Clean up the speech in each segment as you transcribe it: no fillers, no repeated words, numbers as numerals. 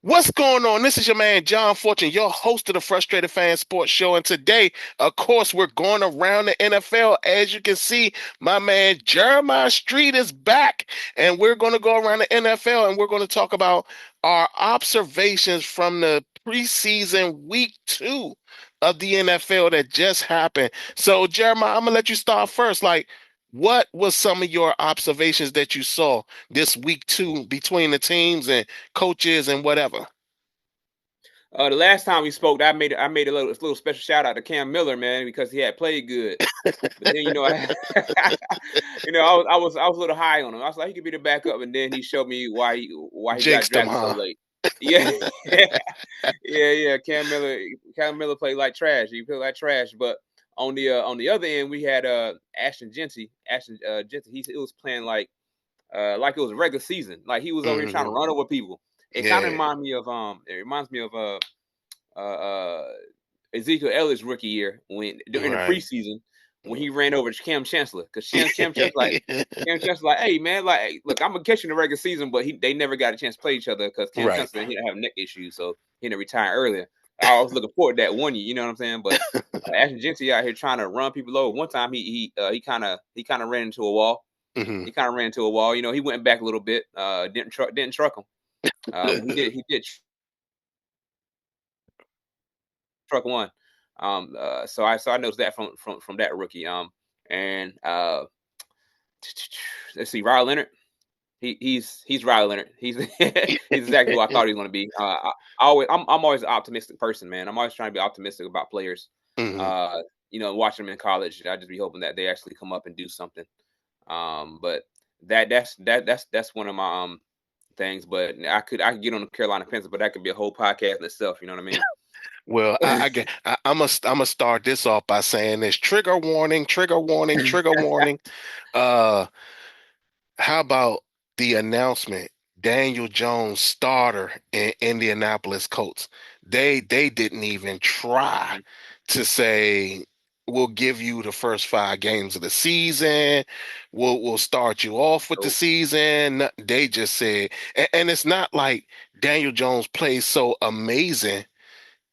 What's going on? This is your man, John Fortune, your host of the Frustrated Fan Sports Show. And today, of course, we're going around the NFL. As you can see, my man, Jeremiah Street is back. And we're going to go around the NFL and we're going to talk about our observations from the preseason week 2 of the NFL that just happened. So, Jeremiah, I'm going to let you start first. What was some of your observations that you saw this week 2 between the teams and coaches and whatever? The last time we spoke, I made a little special shout out to Cam Miller, man, because he had played good. But then I was a little high on him. I was like, he could be the backup, and then he showed me why he got drafted so late. Yeah. Cam Miller played like trash. He played like trash, but on the other end, we had Ashton Jeanty. He was playing like it was a regular season. Like he was over here trying to run over people. It kind of reminds me of Ezekiel Elliott's rookie year during the preseason when he ran over Cam Chancellor, because Cam Chancellor like, hey man, like look, I'm gonna catch you in the regular season, but they never got a chance to play each other because Cam Chancellor he didn't have neck issues, so he didn't retire earlier. I was looking forward to that one year, you know what I'm saying? But Ashton Jeanty out here trying to run people over. One time he kind of ran into a wall. He kind of ran into a wall. You know, he went back a little bit. Didn't truck him. He did truck one. So I noticed that from that rookie. And let's see, Riley Leonard. He's Riley Leonard. He's exactly who I thought he was going to be. I'm always an optimistic person, man. I'm always trying to be optimistic about players. Watching them in college, I just be hoping that they actually come up and do something. But that's one of my things. But I could get on the Carolina Panthers, but that could be a whole podcast in itself. You know what I mean? Well, I'm gonna start this off by saying this: trigger warning. How about the announcement? Daniel Jones, starter in Indianapolis Colts. They didn't even try to say we'll give you the first 5 games of the season. We'll start you off with the season. They just said, and it's not like Daniel Jones plays so amazing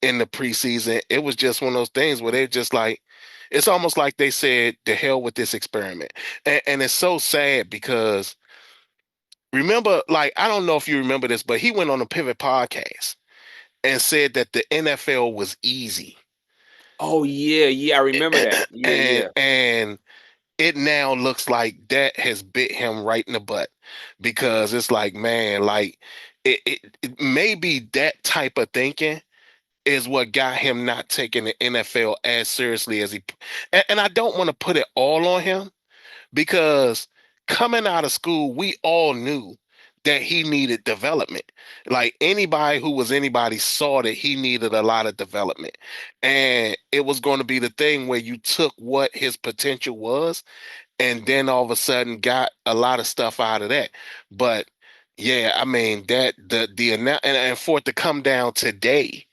in the preseason. It was just one of those things where they're just like, it's almost like they said, the hell with this experiment. And it's so sad because remember, like, I don't know if you remember this, but he went on a Pivot podcast and said that the NFL was easy. Oh, yeah, I remember that. And it now looks like that has bit him right in the butt, because it's like, man, like it maybe that type of thinking is what got him not taking the NFL as seriously as he. And I don't want to put it all on him, because coming out of school, we all knew that he needed development. Like anybody saw that he needed a lot of development. And it was going to be the thing where you took what his potential was and then all of a sudden got a lot of stuff out of that. But yeah, I mean, that and for it to come down today,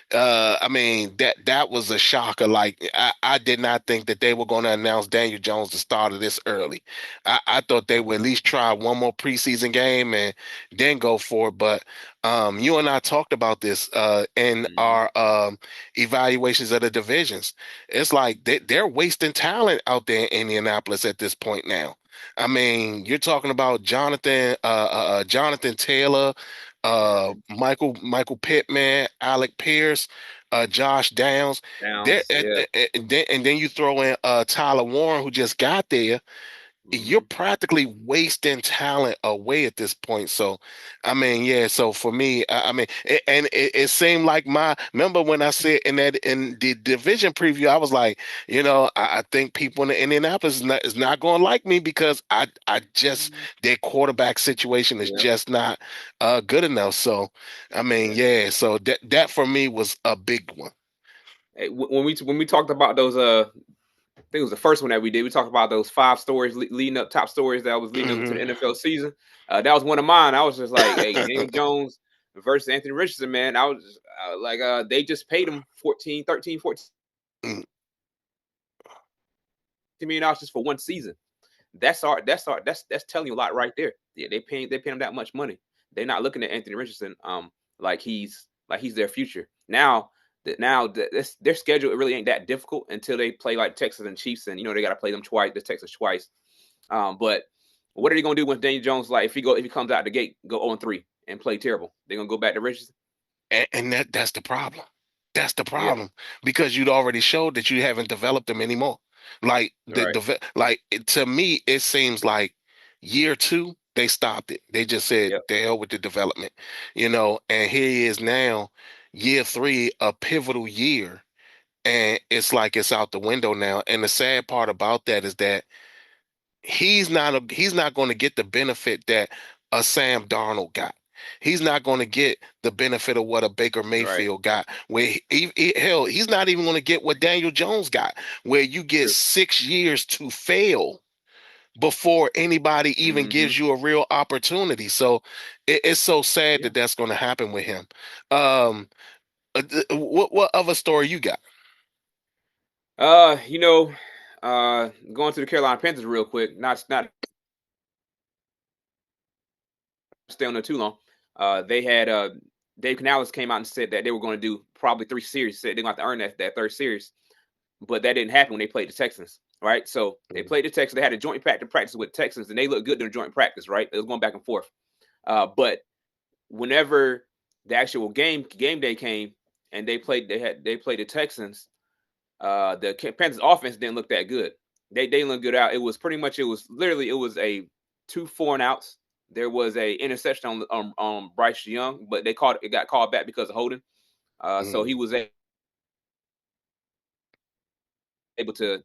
I mean, that was a shocker. Like I did not think that they were going to announce Daniel Jones the starter this early. I thought they would at least try one more preseason game and then go for it. But you and I talked about this in our evaluations of the divisions. It's like they're wasting talent out there in Indianapolis at this point now. I mean, you're talking about Jonathan Taylor, Michael Pittman, Alec Pierce, Josh Downs. And then you throw in Tyler Warren, who just got there. You're practically wasting talent away at this point. So, I mean, yeah. So for me, it seemed like remember when I said in the division preview, I was like, I think people in Indianapolis is not going to like me, because I just their quarterback situation is just not good enough. So, I mean, yeah. So that for me was a big one. When we talked about those, I think it was the first one that we did. We talked about those 5 stories leading up, top stories that was leading up to the NFL season. That was one of mine. I was just like, hey, Daniel Jones versus Anthony Richardson, man. I was just, they just paid him 14 million just for one season. That's telling you a lot right there. Yeah, they paying him that much money. They're not looking at Anthony Richardson like he's their future. Now their schedule really ain't that difficult until they play like Texas and Chiefs, and they got to play them twice, the Texas twice. But what are they gonna do when Daniel Jones, like if he comes out the gate, go 0-3 and play terrible? They're gonna go back to Richardson. And that's the problem. That's the problem, because you'd already showed that you haven't developed them anymore. Like to me, it seems like year 2 they stopped it. They just said the hell with the development, and here he is now, year 3, a pivotal year, and it's like it's out the window now. And the sad part about that is that he's not going to get the benefit that a Sam Darnold got. He's not going to get the benefit of what a Baker Mayfield got. Where hell, he's not even going to get what Daniel Jones got, where you get 6 years to fail before anybody even gives you a real opportunity. So it's so sad that that's going to happen with him. What other story you got? Going to the Carolina Panthers real quick. Not stay on there too long. They had Dave Canales came out and said that they were going to do probably 3 series. Said they're going to have to earn that third series, but that didn't happen when they played the Texans. Right, so they played the Texans. They had a joint practice with Texans, and they looked good in joint practice. Right, it was going back and forth. But whenever the actual game day came and they played the Texans, the Panthers offense didn't look that good. They didn't look good out. It was a 2 4-and-outs. There was a interception on Bryce Young, but it got called back because of holding. So he was able to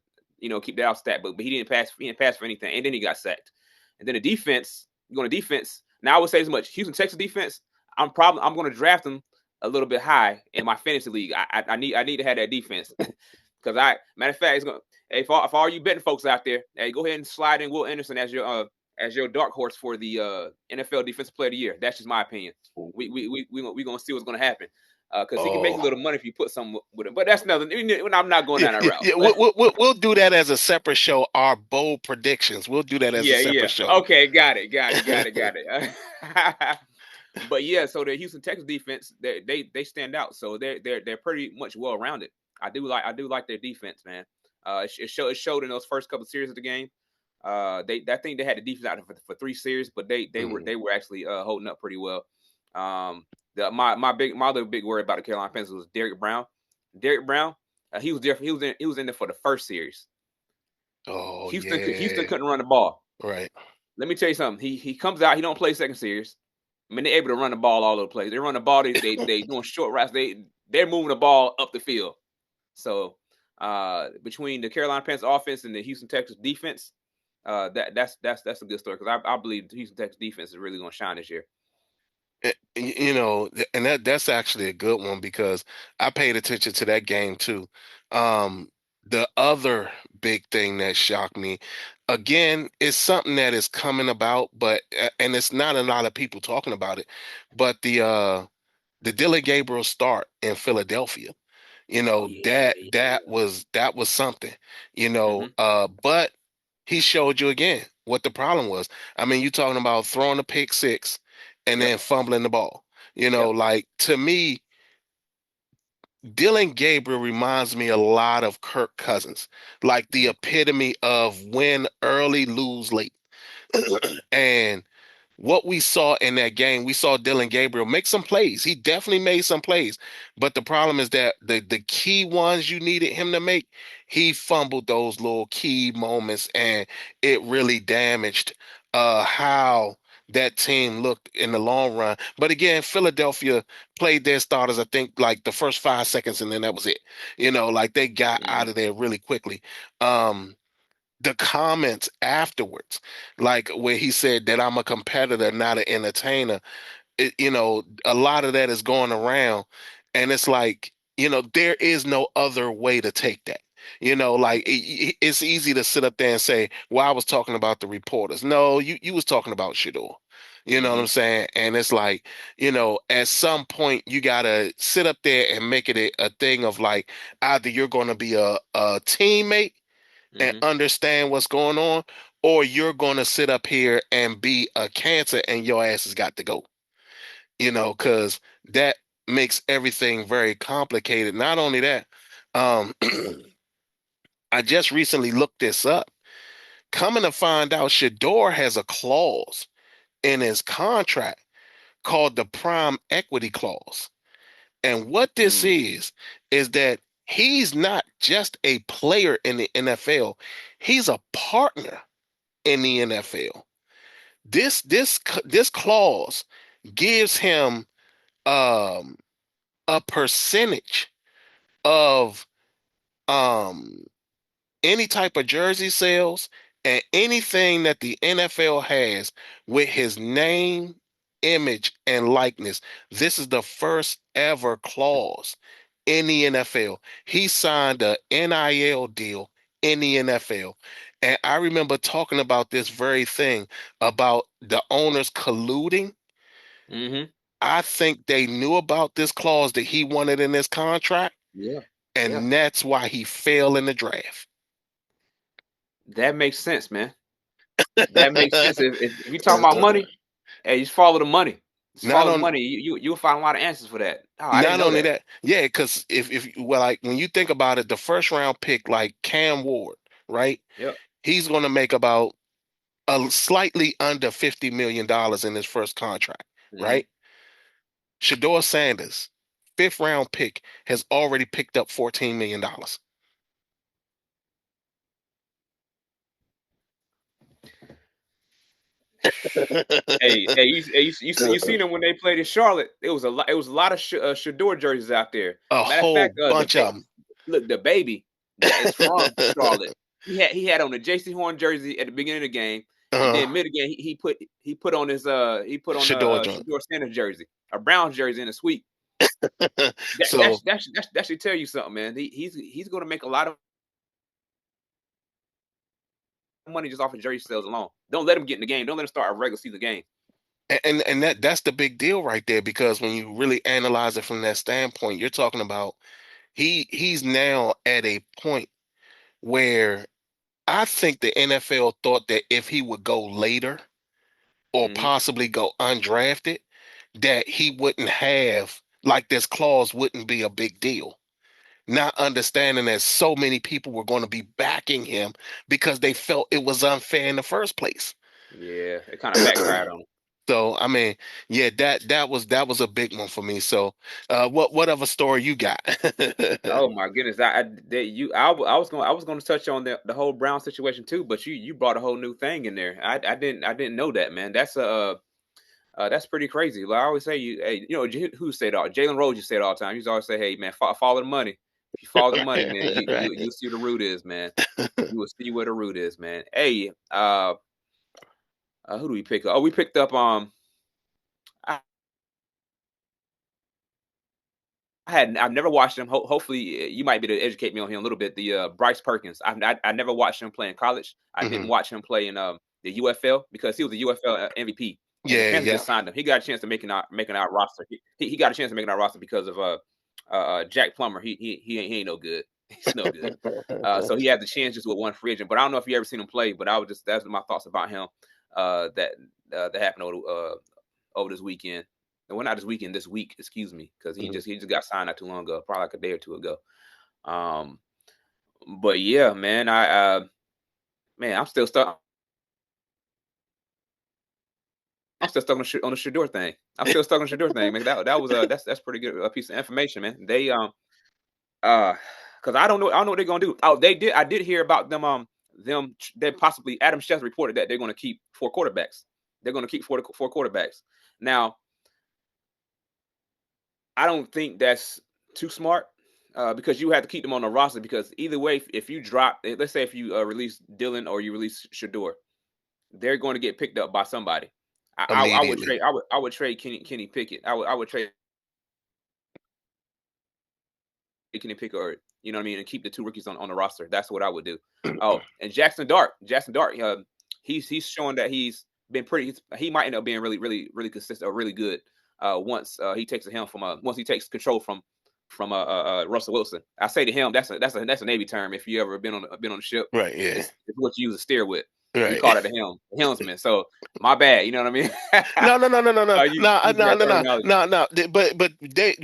keep that off stat, but he didn't pass. He didn't pass for anything, and then he got sacked. And then the defense, going to defense. Now I would say as much. Houston Texas defense. I'm going to draft them a little bit high in my fantasy league. I need to have that defense because matter of fact, it's going. Hey, for all you betting folks out there, hey, go ahead and slide in Will Anderson as your dark horse for the NFL Defensive Player of the Year. That's just my opinion. We gonna see what's gonna happen. Because he can make a little money if you put something with him. But that's nothing. I'm not going down that route. Yeah, we'll do that as a separate show. Our bold predictions. We'll do that as a separate show. Okay, got it. But yeah, so the Houston Texans defense, they stand out. So they're pretty much well rounded. I do like their defense, man. It showed in those first couple of series of the game. I think they had the defense out for 3 series, but they were actually holding up pretty well. My other big worry about the Carolina Panthers was Derrick Brown. Derrick Brown, he was different. He was in there for the first series. Oh, Houston couldn't run the ball. Right. Let me tell you something. He comes out. He don't play second series. I mean, they're able to run the ball all over the place. They run the ball. They doing short routes. They're moving the ball up the field. So between the Carolina Panthers offense and the Houston Texans defense, that's a good story because I believe the Houston Texans defense is really going to shine this year. And that's actually a good one because I paid attention to that game too. The other big thing that shocked me, again, is something that is coming about, and it's not a lot of people talking about it, but the Dylan Gabriel start in Philadelphia. That was something, but he showed you again what the problem was. I mean, you're talking about throwing a pick 6 and then fumbling the ball. Like, to me, Dylan Gabriel reminds me a lot of Kirk Cousins, like the epitome of win early, lose late. And what we saw in that game, we saw Dylan Gabriel make some plays. He definitely made some plays. But the problem is that the key ones you needed him to make, he fumbled those little key moments, and it really damaged how that team looked in the long run. But again, Philadelphia played their starters, I think, like the first 5 seconds, and then that was it. Like they got out of there really quickly. The comments afterwards, like where he said that I'm a competitor, not an entertainer, a lot of that is going around. And it's like, there is no other way to take that. Like it's easy to sit up there and say, "Well, I was talking about the reporters." No, you was talking about Shador. You know what I'm saying? And it's like, at some point you gotta sit up there and make it a thing of like either you're gonna be a teammate and understand what's going on, or you're gonna sit up here and be a cancer and your ass has got to go. Because that makes everything very complicated. Not only that, um, I just recently looked this up. Coming to find out, Shador has a clause in his contract called the prime equity clause. And what this is that he's not just a player in the NFL, he's a partner in the NFL. This clause gives him um a percentage of um any type of jersey sales and anything that the NFL has with his name, image, and likeness. This is the first ever clause in the NFL. He signed a NIL deal in the NFL. And I remember talking about this very thing about the owners colluding. I think they knew about this clause that he wanted in his contract. Yeah. And that's why he failed in the draft. That makes sense, man. That makes sense. If you're talking about money, hey, just follow the money. Just follow the money. You'll find a lot of answers for that. Oh, I didn't know only that. Yeah, because if well, like when you think about it, the first round pick, like Cam Ward, right? Yep. He's going to make about a slightly under $50 million in his first contract, right? Shador Sanders, fifth round pick, has already picked up $14 million. You seen them when they played in Charlotte? It was a lot of Shador jerseys out there. A Matter of whole fact, bunch of them. Look, the baby that is from Charlotte. He had on a J.C. Horn jersey at the beginning of the game, and then mid game he put on his Shador Shador Sanders jersey, a Browns jersey in a sweep. So That should tell you something, man. He's going to make a lot of money just off of jersey sales alone. Don't let him get in the game. Don't let him start a regular season game. and that's the big deal right there, because when you really analyze it from that standpoint, you're talking about he's now at a point where I think the NFL thought that if he would go later or possibly go undrafted, that he wouldn't have, like, this clause wouldn't be a big deal. Not understanding that so many people were going to be backing him because they felt it was unfair in the first place. Yeah, it kind of backfired on him. So I mean, yeah, that was a big one for me. So, what other story you got? Oh my goodness, I was going to touch on the whole Brown situation too, but you brought a whole new thing in there. I didn't know that, man. That's pretty crazy. Like I always say, who said all? Jalen Rose, you say it all the time. He's always say, "Hey, man, follow the money. If you follow the money, man, you see where the root is, man. You will see where the root is, man." Hey, who do we pick up? Oh, we picked up I I've never watched him. Hopefully, you might be able to educate me on him a little bit. The Bryce Perkins. I never watched him play in college. I didn't watch him play in the UFL because he was a UFL MVP, and the Panthers just signed him. He got a chance to making our roster. He got a chance to make our roster because of Jack Plummer. He ain't no good. He's no good. So he had the chance just with one free agent. But I don't know if you ever seen him play. But that's my thoughts about him. That happened over this weekend. Well, not this weekend, this week, excuse me, because he just got signed not too long ago, probably like a day or two ago. But yeah, man, I'm still stuck. I'm still stuck on the Shador thing. I'm still stuck on the Shador thing, man. That was that's pretty good a piece of information, man. They because I don't know what they're gonna do. Oh, I did hear about them they possibly Adam Schefter reported that they're gonna keep 4 quarterbacks. They're gonna keep 4 quarterbacks. Now, I don't think that's too smart because you have to keep them on the roster because either way, if you drop, let's say if you release Dylan or you release Shador, they're going to get picked up by somebody. I would Immediately. trade. I would trade Kenny Pickett. I would trade can pick or you know what I mean, and keep the 2 rookies on the roster. That's what I would do. Oh, and Jackson Dart, he's showing that he's been pretty. He might end up being really consistent or really good. Once he takes the helm once he takes control from Russell Wilson. I say to him, that's a Navy term. If you ever been on the ship, Right. Yeah. it's what you use to steer with. We Right. call it the helmsman. So my bad. You know what I mean? No, no, no, no, no, no, You no, use no, that no, no, terminology. no. But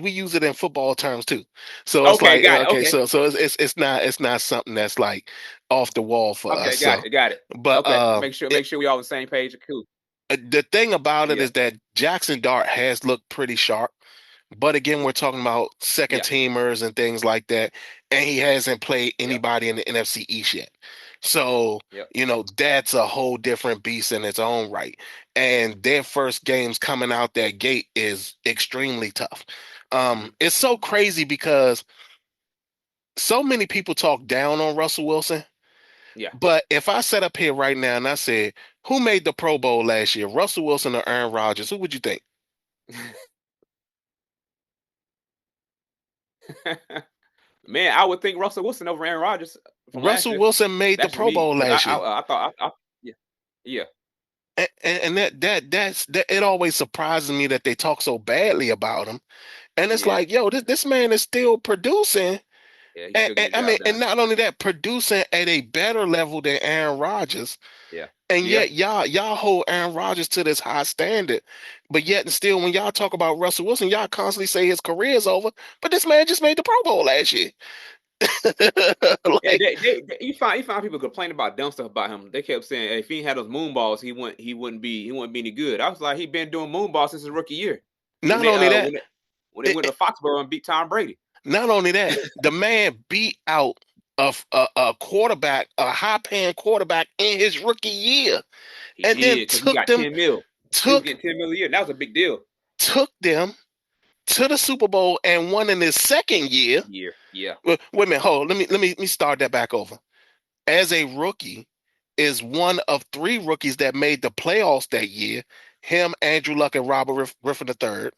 we use it in football terms too. So it's Okay, like got it. okay, Okay, so it's not something that's like off the wall for us. okay, got So, it, got it. but Okay, make sure we all on the same page. Cool. the thing about it Yeah, is that Jackson Dart has looked pretty sharp. But again, we're talking about second yeah, teamers and things like that. And he hasn't played yeah, anybody in the NFC East yet. So, yeah. that's a whole different beast in its own right. And their first games coming out that gate is extremely tough. Hmm. It's so crazy because so many people talk down on Russell Wilson. Yeah. But if I sat up here right now and I said, who made the Pro Bowl last year, Russell Wilson or Aaron Rodgers, who would you think? Man, I would think Russell Wilson over Aaron Rodgers from last Russell year. Wilson made the That's just Pro me Bowl because last year. I thought yeah, yeah, And that it always surprises me that they talk so badly about him. And it's yeah, like, yo, this man is still producing. yeah. He's And, still and getting the I mean, job and done. not only that, producing at a better level than Aaron Rodgers. Yeah, And yeah, yet y'all hold Aaron Rodgers to this high standard. But yet and still, when y'all talk about Russell Wilson, y'all constantly say his career is over. But this man just made the Pro Bowl last year. yeah. Like, You find people complaining about dumb stuff about him. They kept saying, hey, if he ain't had those moon balls, he wouldn't be any good. I was like, he been doing moon balls since his rookie year when not they only uh that, when they, when they went to Foxborough and beat Tom Brady. not only that, the man beat out a quarterback, a high-paying quarterback in his rookie year, He and then did because he got 10 mil. He was took getting 10 mil a year. That was a big deal. took them to the Super Bowl and won in his second year. Year, yeah. Wait a minute, hold. Let me start that back over. As a rookie, is one of 3 rookies that made the playoffs that year. Him, Andrew Luck, and Robert Griffin III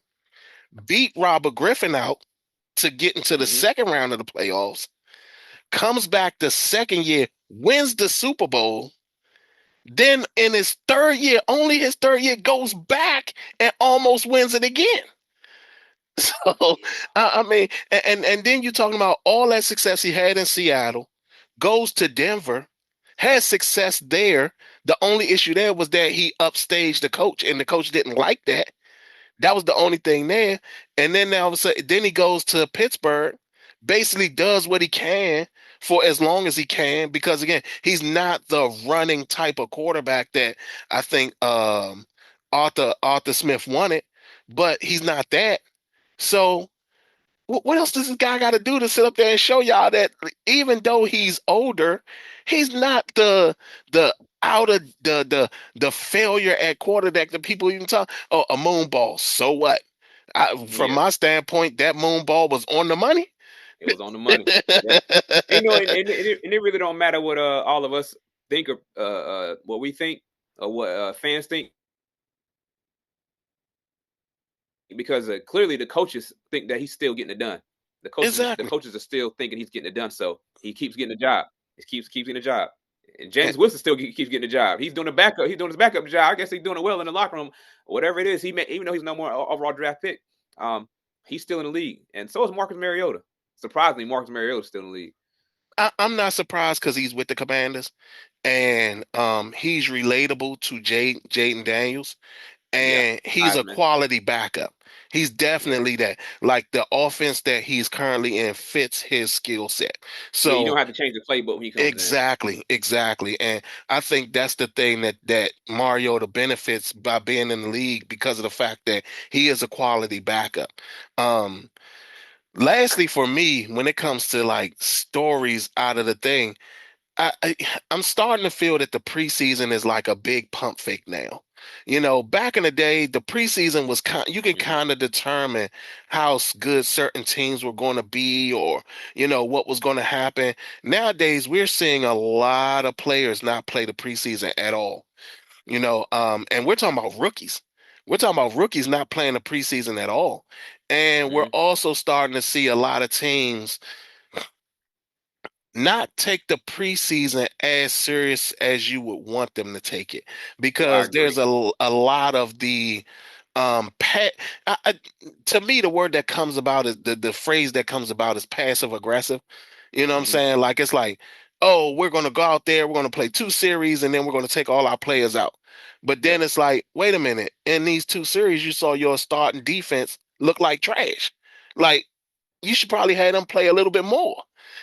beat Robert Griffin out to get into the Hmm. second round of the playoffs. Comes back the second year, wins the Super Bowl. Then in his third year, only his third year, goes back and almost wins it again. So I mean, and then you're talking about all that success he had in Seattle, goes to Denver, has success there. The only issue there was that he upstaged the coach, and the coach didn't like that. That was the only thing there. And then now all of a sudden, then he goes to Pittsburgh, basically does what he can for as long as he can, because again, he's not the running type of quarterback that I think Arthur Smith wanted, but he's not that. So what else does this guy got to do to sit up there and show y'all that even though he's older, he's not the out of the failure at quarterback that people even talk. Oh, a moon ball. So what? From Yeah, my standpoint, that moon ball was on the money. it was on the money. Yeah. And it really don't matter what all of us think or what we think or what fans think because clearly the coaches think that he's still getting it done. The Exactly. coaches are still thinking he's getting it done, so he keeps getting the job. He keeps getting the job. And James Wilson still keeps getting the job. He's doing the backup. He's doing his backup job. I guess he's doing it well in the locker room. Whatever it is, even though he's no more overall draft pick, he's still in the league, and so is Marcus Mariota. Surprisingly, Marcus Mariota is still in the league. I'm not surprised because he's with the Commanders, and he's relatable to Jaden Daniels. Yeah, And he's a Heisman. quality backup. He's Yeah, definitely that. Like the offense that he's currently in fits his skill set. yeah. You So don't have to change the playbook when he comes in. exactly. And I think that's the thing that Mariota benefits by being in the league because of the fact that he is a quality backup. Um, lastly, for me, when it comes to like stories out of the thing, I I'm starting to feel that the preseason is like a big pump fake now. Back in the day, the preseason was you can Hmm. kind of determine how good certain teams were going to be, or what was going to happen. Nowadays, we're seeing a lot of players not play the preseason at all. And we're talking about rookies. We're talking about rookies not playing the preseason at all. And we're Mm-hmm. also starting to see a lot of teams not take the preseason as serious as you would want them to take it, Well, I because agree. there's a lot of the pet to me, the word that comes about is the phrase that comes about is passive aggressive. You know what I'm Mm-hmm. saying? Like, it's like, oh, we're going to go out there, we're going to play 2 series, and then we're going to take all our players out. But then Yep. it's like, wait a minute, in these 2 series you saw your starting defense look like trash. Like, you should probably have them play a little bit more.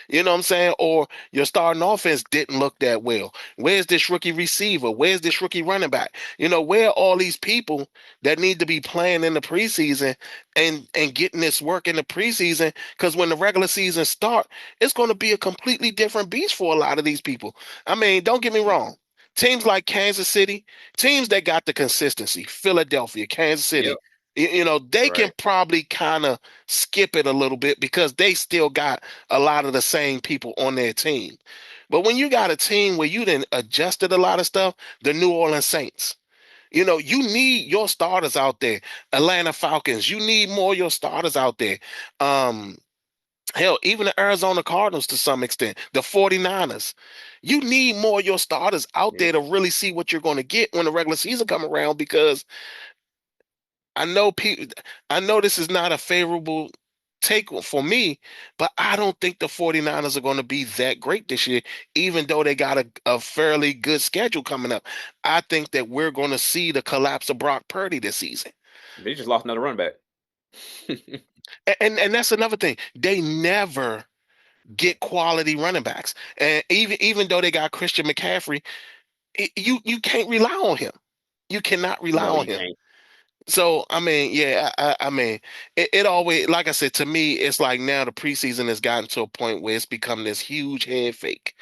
You know what I'm saying? Or your starting offense didn't look that well. Where's this rookie receiver? Where's this rookie running back? Where are all these people that need to be playing in the preseason and getting this work in the preseason? Because when the regular season start, it's going to be a completely different beast for a lot of these people. I mean, don't get me wrong. Teams like Kansas City, teams that got the consistency, Philadelphia, Kansas Yep. City, they can Right. probably kind of skip it a little bit because they still got a lot of the same people on their team. But when you got a team where you didn't adjusted a lot of stuff, the New Orleans Saints, you need your starters out there. Atlanta Falcons, you need more of your starters out there. Um, Hell, even the Arizona Cardinals to some extent, the 49ers. You need more of your starters out Yep. there to really see what you're going to get when the regular season come around, because I know people. I know this is not a favorable take for me, but I don't think the 49ers are going to be that great this year, even though they got a fairly good schedule coming up. I think that we're going to see the collapse of Brock Purdy this season. They just lost another run back. And that's another thing. They never get quality running backs. And even though they got Christian McCaffrey, you can't rely on him. You cannot rely No, on you him. can't. So I mean, yeah, I mean, it always, like I said, to me, it's like now the preseason has gotten to a point where it's become this huge head fake,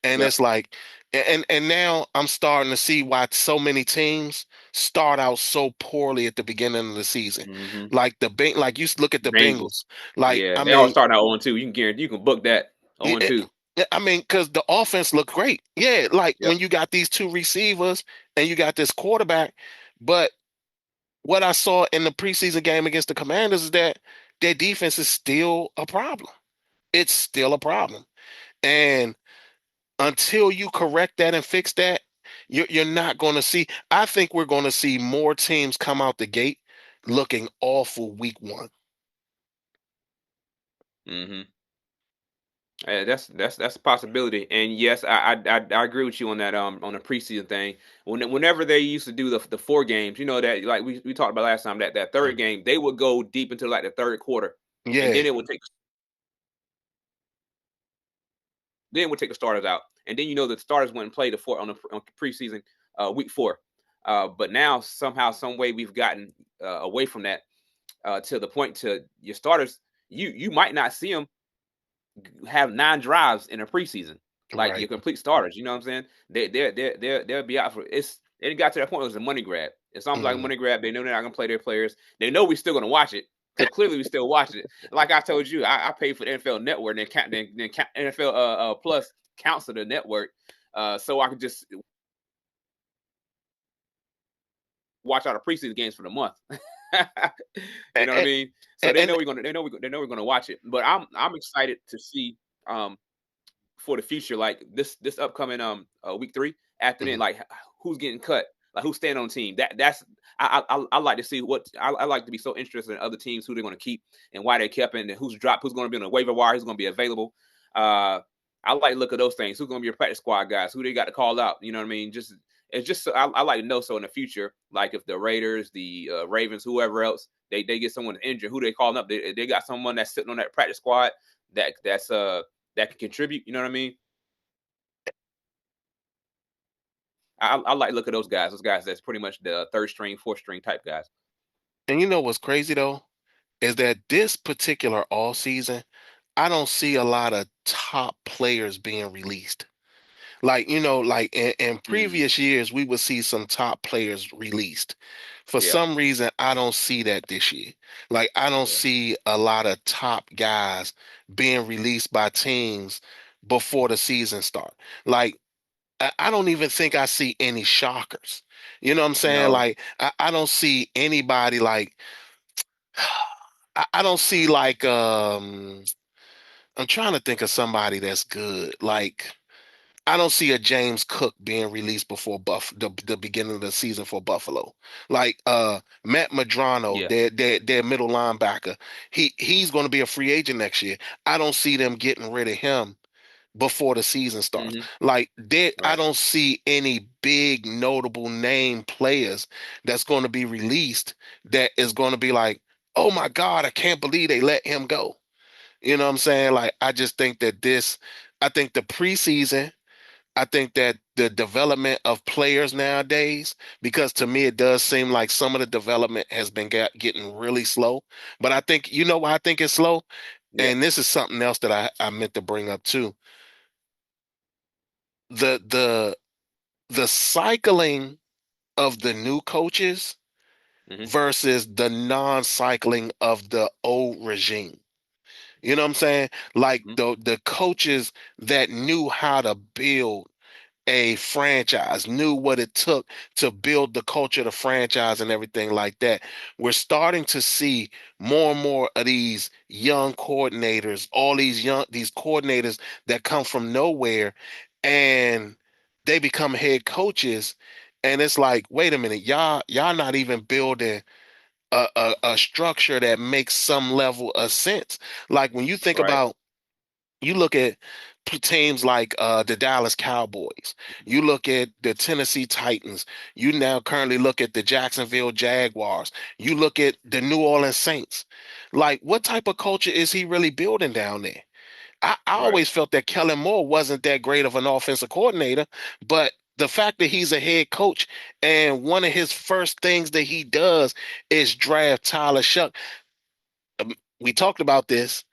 and Yep. it's like, and now I'm starting to see why so many teams start out so poorly at the beginning of the season. Mm-hmm. Like you look at the Bengals. Bengals, like Yeah, I they all mean, starting out 0-2. You can guarantee you can book that yeah, 0-2. I mean, because the offense looked great, yeah, like Yep. when you got these two receivers and you got this quarterback, but what I saw in the preseason game against the Commanders is that their defense is still a problem. It's still a problem. And until you correct that and fix that, you're not going to see. I think we're going to see more teams come out the gate looking awful week one. Mm-hmm. That's a possibility. And yes, I agree with you on that. On the preseason thing, whenever they used to do the 4 games, that like we talked about last time, that third Mm. game they would go deep into like the third quarter, and Yeah, then it would take the starters out, and then the starters wouldn't play the four on preseason week 4. But now somehow, some way, we've gotten away from that to the point to your starters. You might not see them have 9 drives in a preseason, like your right. complete starters. You know what I'm saying? They'll be out for it's. It got to that point. It was a money grab. It's almost like a Mhm. money grab. They know they're not gonna play their players. They know we're still gonna watch it because clearly we still watching it. Like I told you, I paid for the NFL Network, and then NFL Plus counts to the network, so I could just watch all the preseason games for the month. You know what I And, mean? So and, they and know we're gonna they know we're gonna watch it. But I'm excited to see um for the future, like this upcoming week 3. After then, mhm. like who's getting cut, like who's staying on the team. I like to see what I like to be so interested in other teams, who they're going to keep and why they kept it, and who's dropped, who's going to be on the waiver wire, who's going to be available. I like to look at those things. Who's going to be your practice squad guys? Who they got to call out? You know what I mean? Just it's just I like to know, so in the future, like if the Raiders, the Ravens, whoever else, they get someone injured, who they calling up? They got someone that's sitting on that practice squad that can contribute. You know what I mean? I like to look at those guys that's pretty much the third string, fourth string type guys. And you know what's crazy though is that this particular all season, I don't see a lot of top players being released. Like, like in Mm, previous years, we would see some top players released. For yeah, some reason, I don't see that this year. Like, I don't yeah. see a lot of top guys being released by teams before the season start. Like, I don't even think I see any shockers. You know what I'm saying? No. Like I don't see anybody like I don't see like I'm trying to think of somebody that's good. Like I don't see a James Cook being released before the beginning of the season for Buffalo. Like Matt Madrano, Yeah. their middle linebacker. He's going to be a free agent next year. I don't see them getting rid of him before the season starts. Hmm. Like I Right. don't see any big notable name players that's going to be released that is going to be like, "Oh my God, I can't believe they let him go." You know what I'm saying? Like I just think that I think the preseason, I think that the development of players nowadays, because to me it does seem like some of the development has been getting really slow. But I think, you know why I think it's slow? Yeah. And this is something else that I meant to bring up too. The the the cycling of the new coaches Hmm. versus the non-cycling of the old regime. You know what I'm saying? Like Hmm. the coaches that knew how to build a franchise, knew what it took to build the culture of the franchise and everything like that. We're starting to see more and more of these young coordinators, all these coordinators that come from nowhere and they become head coaches. And it's like, wait a minute, y'all not even building a structure that makes some level of sense. Like when you think Right. about you look at teams like the Dallas Cowboys. You look at the Tennessee Titans. You now currently look at the Jacksonville Jaguars. You look at the New Orleans Saints. Like, what type of culture is he really building down there? I Right. always felt that Kellen Moore wasn't that great of an offensive coordinator, but the fact that he's a head coach and one of his first things that he does is draft Tyler Shuck. We talked about this.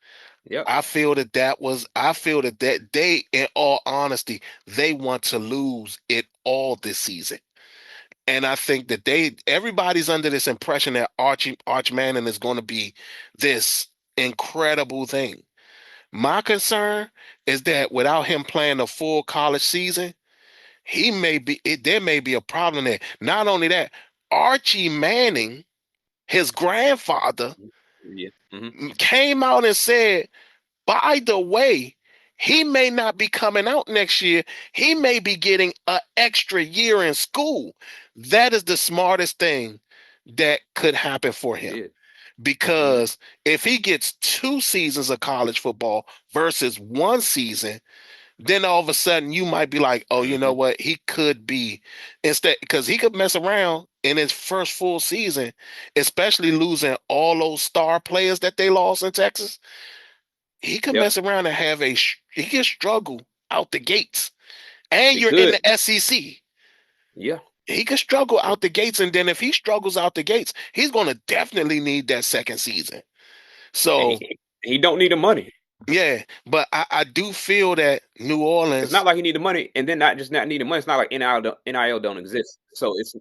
Yep. I feel that they, in all honesty, they want to lose it all this season. And I think that everybody's under this impression that Arch Manning is going to be this incredible thing. My concern is that without him playing a full college season, there may be a problem there. Not only that, Archie Manning, his grandfather, Yeah. Hmm. came out and said, by the way, he may not be coming out next year. He may be getting an extra year in school. That is the smartest thing that could happen for He him. did. Hmm. Because if he gets 2 seasons of college football versus 1 season, then all of a sudden you might be like, oh, you know Hmm. what? He could be instead because he could mess around in his first full season, especially losing all those star players that they lost in Texas. He could Yep. mess around and he could struggle out the gates. And He you're in could. the SEC. Yeah. He could struggle out the gates, and then if he struggles out the gates, he's going to definitely need that second season. And So he don't need the money. yeah, but I do feel that New It's not Orleans. like he need the money, and then not just not need the money. It's not like NIL don't exist. So it's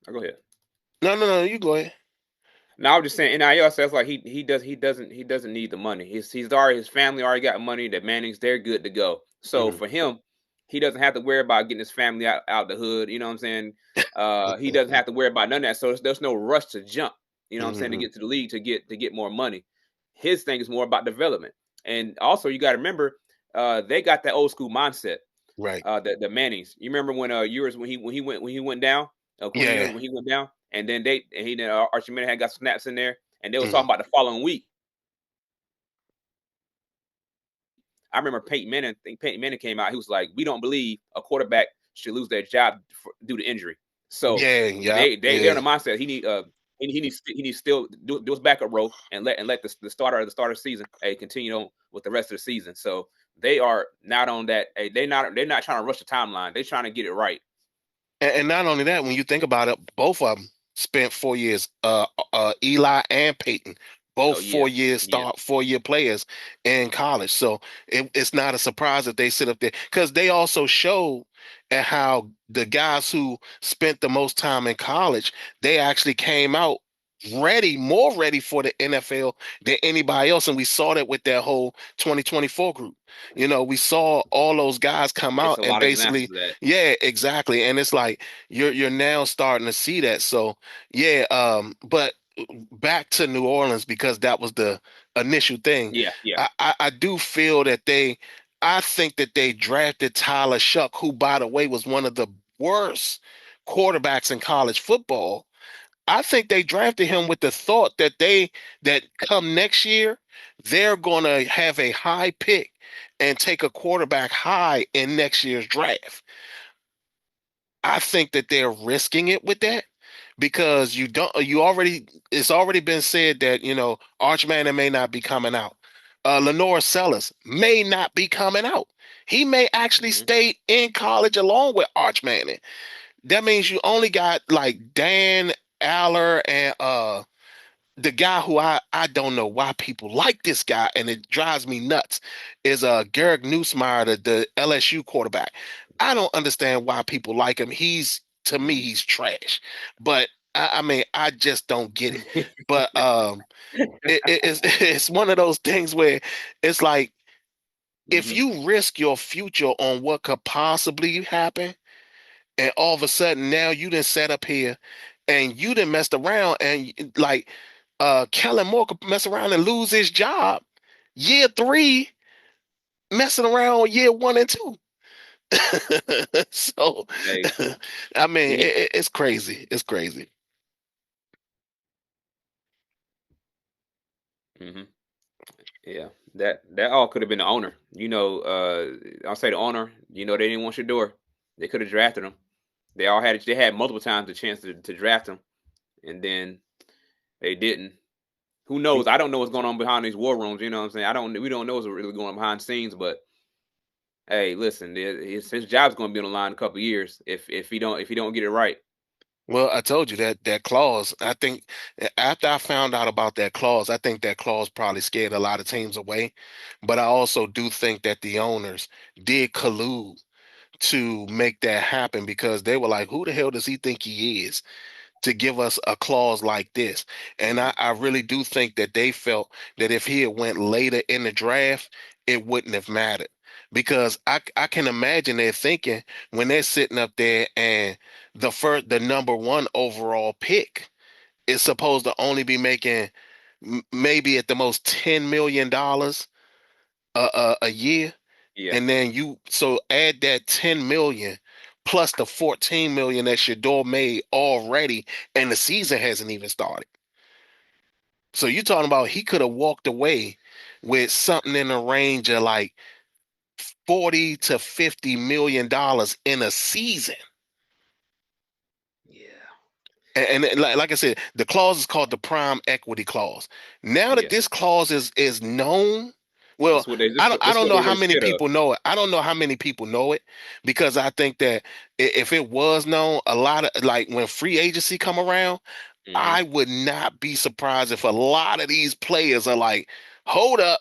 go ahead. No, no, no. You go ahead. No, I'm just saying NIL says like he doesn't need the money. He's already his family already got money. That Manning's they're good to go. So Mhm. for him, he doesn't have to worry about getting his family out the hood. You know what I'm saying? He doesn't have to worry about none of that. So there's no rush to jump. You know what I'm saying to Mhm. get to the league to get more money. His thing is more about development. And also you got to remember, they got that old school mindset. Right. The Mannings. You remember when years when he went down, Quinn Ewers Yeah. when he went down, and then Archie Manning had got snaps in there, and they was Mhm. talking about the following week. I remember Peyton Manning came out. He was like, "We don't believe a quarterback should lose their job due to injury." So Yeah. Yeah. they're in Yeah. the mindset he needs still do his backup role and let the starter of the starter season continue on with the rest of the season. So they are not on that. They're not trying to rush the timeline. They're trying to get it right. And not only that, when you think about it, both of them spent 4 years. Eli and Peyton, both Oh yeah, 4 years yeah. 4 year players in college. So it's not a surprise that they sit up there because they also showed at how the guys who spent the most time in college, they actually came out more ready for the NFL than anybody else. And we saw that with that whole 2024 group. We saw all those guys come It's out a and lot of examples basically, of that. yeah, exactly. And it's like you're now starting to see that. So yeah, but back to New Orleans because that was the initial thing. Yeah, yeah. I do feel that I think that they drafted Tyler Shuck, who by the way was one of the worst quarterbacks in college football. I think they drafted him with the thought that that come next year, they're going to have a high pick and take a quarterback high in next year's draft. I think that they're risking it with that because it's already been said that, Arch Manning may not be coming out. Lenore Sellers may not be coming out. He may actually Mm-hmm. stay in college along with Arch Manning. That means you only got like Dan Aller and the guy who I don't know why people like this guy and it drives me nuts is Garrett Nussmeier, the LSU quarterback. I don't understand why people like him. To me he's trash, but I mean I just don't get it. But it's it's one of those things where it's like if Mm-hmm. you risk your future on what could possibly happen, and all of a sudden now you didn't set up here and you didn't messed around and like Kellen Moore could mess around and lose his job year 3, messing around year 1 and 2. So Hey, I mean yeah. it's crazy. It's crazy. Mm-hmm. Yeah, that all could have been the owner. I'll say the owner. They didn't want Shador. They could have drafted him. They had multiple times the chance to draft him, and then they didn't. Who knows? I don't know what's going on behind these war rooms. You know what I'm saying? We don't know what's really going on behind the scenes. But hey, listen, his job's going to be on the line in a couple of years if he don't get it right. Well, I told you that clause. I think after I found out about that clause, I think that clause probably scared a lot of teams away. But I also do think that the owners did collude to make that happen because they were like, who the hell does he think he is to give us a clause like this? And Mm-hmm. I really do think that they felt that if he had went later in the draft, it wouldn't have mattered. Because I can imagine they're thinking when they're sitting up there and the number one overall pick is supposed to only be making maybe at the most $10 million a year, Yeah, and then you so add that 10 million plus the 14 million that Shador made already, and the season hasn't even started. So you're talking about he could have walked away with something in the range of like 40 to 50 million dollars in a season. yeah, And like I said, the clause is called the prime equity clause. Now that yeah. this clause is known, well, I This don't what know they're how really many scared of. people know it. I don't know how many people know it because I think that if it was known, a lot of like when free agency come around, Mm-hmm. I would not be surprised if a lot of these players are like, hold up,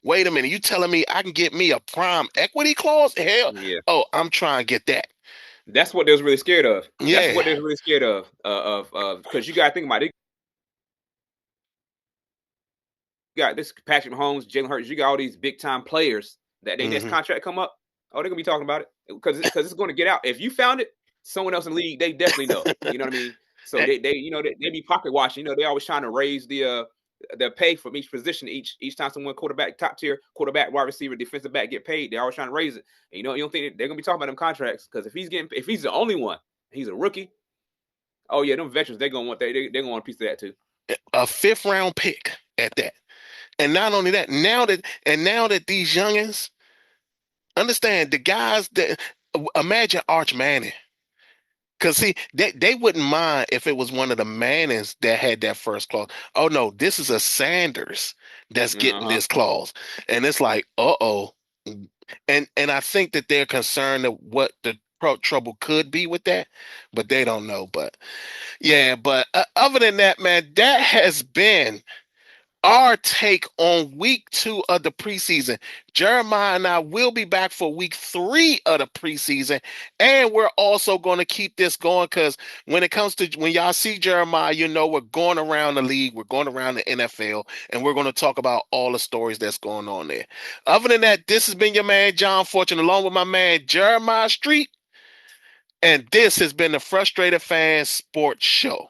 wait a minute, you telling me I can get me a prime equity clause? Hell, Yeah. oh, I'm trying to get that. That's what they was really scared of. That's Yeah. what they was really scared of because you got to think about it. You got this Patrick Mahomes, Jalen Hurts. You got all these big time players that they next Hmm. contract come up. Oh, they're gonna be talking about it because it's going to get out. If you found it, someone else in the league they definitely know. You know what I mean? So they be pocket watching. They always trying to raise the pay from each position each time someone quarterback top tier quarterback wide receiver defensive back get paid. They're always trying to raise it. And you don't think they're gonna be talking about them contracts because if he's the only one, he's a rookie. Oh yeah, them veterans they're gonna want a piece of that too. A fifth round pick at that. And not only that, now that these youngins understand the guys that imagine Arch Manning. Cause see, they wouldn't mind if it was one of the Mannings that had that first clause. Oh no, this is a Sanders that's Uh getting huh. this clause. And it's like, uh-oh. And I think that they're concerned of what the trouble could be with that, but they don't know. But yeah, but other than that, man, that has been our take on week 2 of the preseason. Jeremiah and I will be back for week 3 of the preseason. And we're also going to keep this going because when it comes to when y'all see Jeremiah, you know we're going around the league, we're going around the NFL, and we're going to talk about all the stories that's going on there. Other than that, this has been your man, John Fortune, along with my man, Jeremiah Street. And this has been the Frustrated Fans Sports Show.